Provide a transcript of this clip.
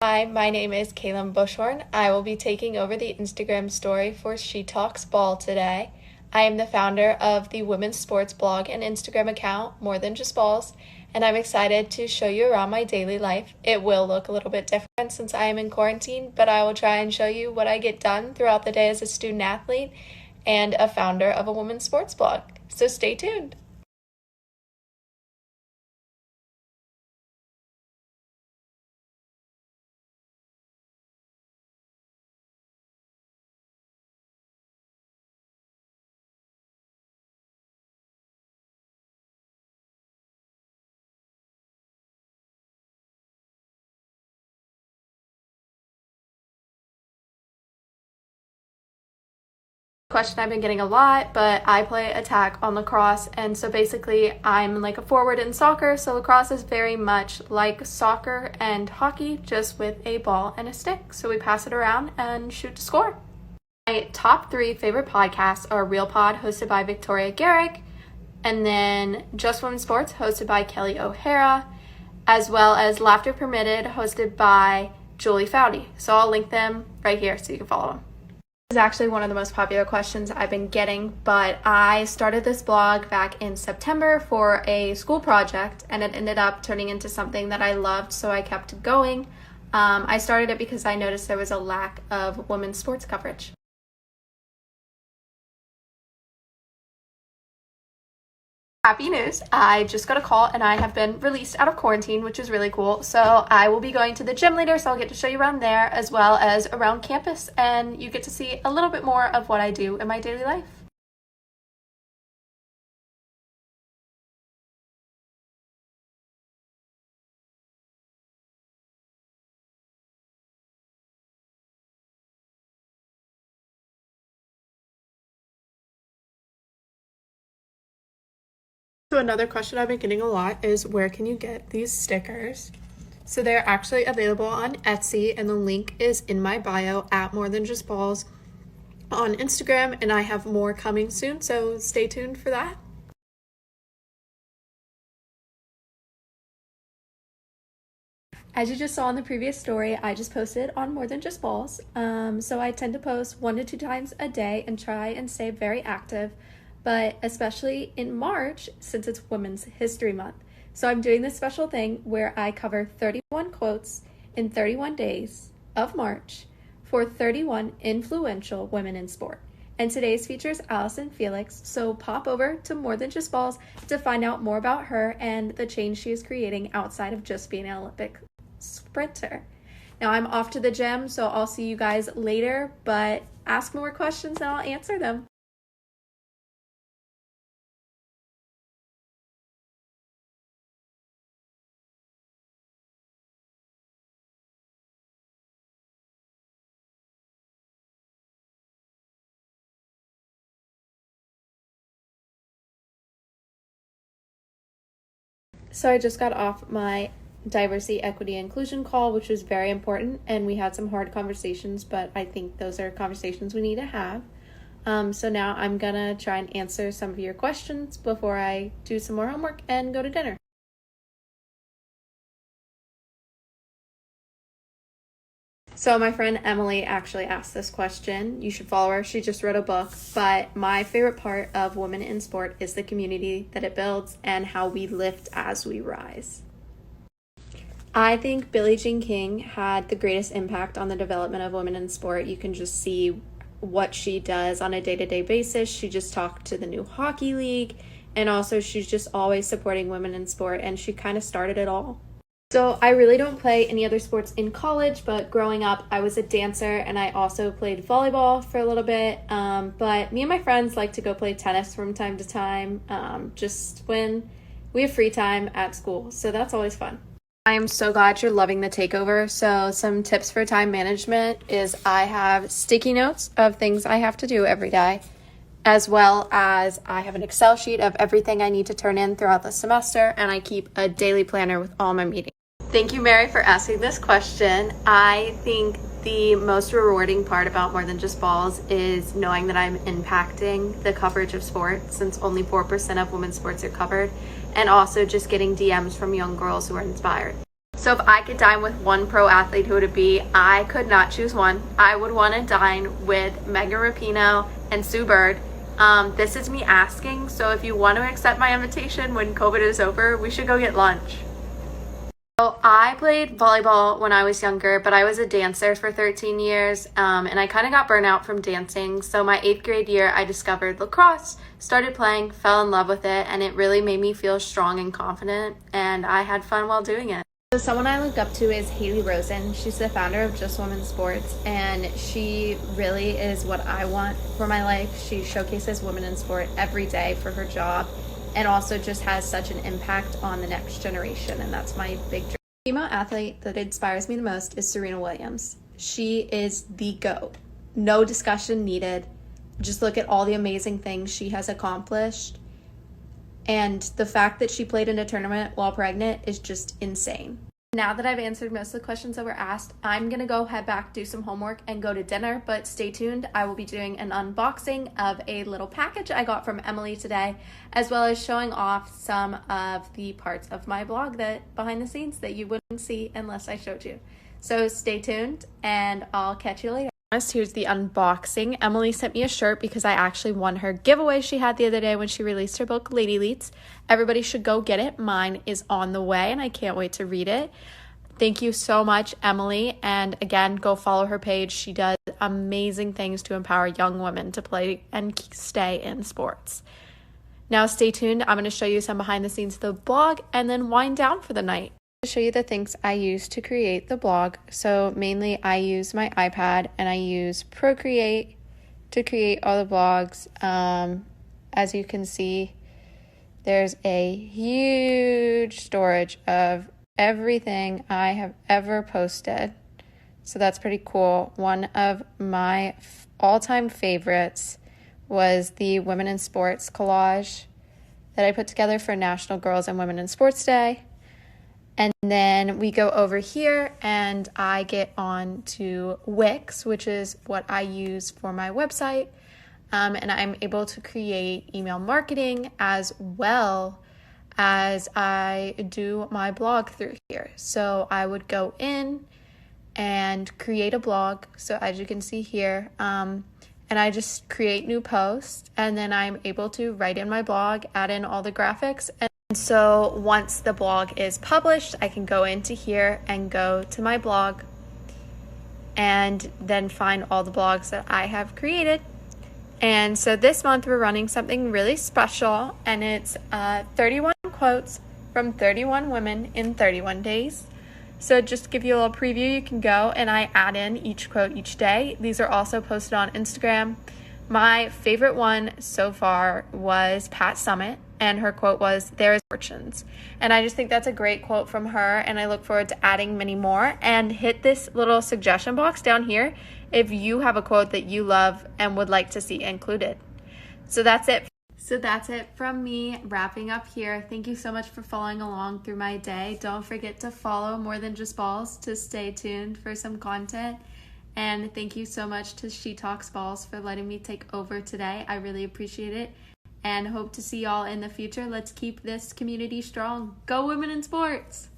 Hi, my name is Kaylen Buschhorn. I will be taking over the Instagram story for She Talks Ball today. I am the founder of the women's sports blog and Instagram account, More Than Just Balls, and I'm excited to show you around my daily life. It will look a little bit different since I am in quarantine, but I will try and show you what I get done throughout the day as a student athlete and a founder of a women's sports blog. So stay tuned. Question I've been getting a lot, but I play attack on lacrosse, and so basically I'm like a forward in soccer, so lacrosse is very much like soccer and hockey, just with a ball and a stick. So we pass it around and shoot to score. My top 3 favorite podcasts are Real Pod, hosted by Victoria Garrick, and then Just Women's Sports, hosted by Kelly O'Hara, as well as Laughter Permitted, hosted by Julie Foudy. So I'll link them right here so you can follow them. This is actually one of the most popular questions I've been getting, but I started this blog back in September for a school project, and it ended up turning into something that I loved, so I kept going. I started it because I noticed there was a lack of women's sports coverage. Happy news, I just got a call and I have been released out of quarantine, which is really cool. So I will be going to the gym later, so I'll get to show you around there as well as around campus, and you get to see a little bit more of what I do in my daily life. So another question I've been getting a lot is, where can you get these stickers? So they're actually available on Etsy, and the link is in my bio at More Than Just Balls on Instagram, and I have more coming soon, so stay tuned for that. As you just saw in the previous story, I just posted on More Than Just Balls. So I tend to post 1 to 2 times a day and try and stay very active, but especially in March, since it's Women's History Month. So I'm doing this special thing where I cover 31 quotes in 31 days of March for 31 influential women in sport. And today's features Allison Felix, so pop over to More Than Just Balls to find out more about her and the change she is creating outside of just being an Olympic sprinter. Now I'm off to the gym, so I'll see you guys later, but ask more questions and I'll answer them. So I just got off my diversity, equity, inclusion call, which was very important, and we had some hard conversations, but I think those are conversations we need to have. So now I'm gonna try and answer some of your questions before I do some more homework and go to dinner. So my friend Emily actually asked this question. You should follow her. She just wrote a book. But my favorite part of Women in Sport is the community that it builds and how we lift as we rise. I think Billie Jean King had the greatest impact on the development of women in sport. You can just see what she does on a day-to-day basis. She just talked to the new hockey league, and also she's just always supporting women in sport, and she kind of started it all. So I really don't play any other sports in college, but growing up I was a dancer, and I also played volleyball for a little bit. But me and my friends like to go play tennis from time to time, just when we have free time at school. So that's always fun. I am so glad you're loving the takeover. So some tips for time management is I have sticky notes of things I have to do every day, as well as I have an Excel sheet of everything I need to turn in throughout the semester, and I keep a daily planner with all my meetings. Thank you, Mary, for asking this question. I think the most rewarding part about More Than Just Balls is knowing that I'm impacting the coverage of sports, since only 4% of women's sports are covered, and also just getting DMs from young girls who are inspired. So if I could dine with one pro athlete, who would it be? I could not choose one. I would want to dine with Megan Rapinoe and Sue Bird. This is me asking, so if you want to accept my invitation when COVID is over, we should go get lunch. So I played volleyball when I was younger, but I was a dancer for 13 years, and I kind of got burnt out from dancing. So my 8th grade year, I discovered lacrosse, started playing, fell in love with it, and it really made me feel strong and confident, and I had fun while doing it. So someone I look up to is Haley Rosen. She's the founder of Just Women's Sports, and she really is what I want for my life. She showcases women in sport every day for her job, and also just has such an impact on the next generation, and that's my big dream. The female athlete that inspires me the most is Serena Williams. She is the GOAT. No discussion needed. Just look at all the amazing things she has accomplished, and the fact that she played in a tournament while pregnant is just insane. Now that I've answered most of the questions that were asked, I'm gonna go head back, do some homework, and go to dinner, but stay tuned. I will be doing an unboxing of a little package I got from Emily today, as well as showing off some of the parts of my blog that behind the scenes that you wouldn't see unless I showed you. So stay tuned, and I'll catch you later. Here's the unboxing. Emily sent me a shirt because I actually won her giveaway she had the other day when she released her book, Lady Leets. Everybody should go get it. Mine is on the way, and I can't wait to read it. Thank you so much, Emily. And again, go follow her page. She does amazing things to empower young women to play and stay in sports. Now stay tuned. I'm going to show you some behind the scenes of the blog and then wind down for the night. To show you the things I use to create the blog. So mainly I use my iPad and I use Procreate to create all the blogs. As you can see, there's a huge storage of everything I have ever posted. So that's pretty cool. One of my all-time favorites was the Women in Sports collage that I put together for National Girls and Women in Sports Day. And then we go over here and I get on to Wix, which is what I use for my website. And I'm able to create email marketing as well as I do my blog through here. So I would go in and create a blog. So as you can see here, and I just create new posts, and then I'm able to write in my blog, add in all the graphics. And so once the blog is published, I can go into here and go to my blog and then find all the blogs that I have created. And so this month we're running something really special, and it's 31 quotes from 31 women in 31 days. So just to give you a little preview, you can go and I add in each quote each day. These are also posted on Instagram. My favorite one so far was Pat Summitt, and her quote was, "There is fortunes." And I just think that's a great quote from her, and I look forward to adding many more. And hit this little suggestion box down here if you have a quote that you love and would like to see included. So that's it from me, wrapping up here. Thank you so much for following along through my day. Don't forget to follow More Than Just Balls to stay tuned for some content. And thank you so much to She Talks Balls for letting me take over today. I really appreciate it and hope to see y'all in the future. Let's keep this community strong. Go Women in Sports!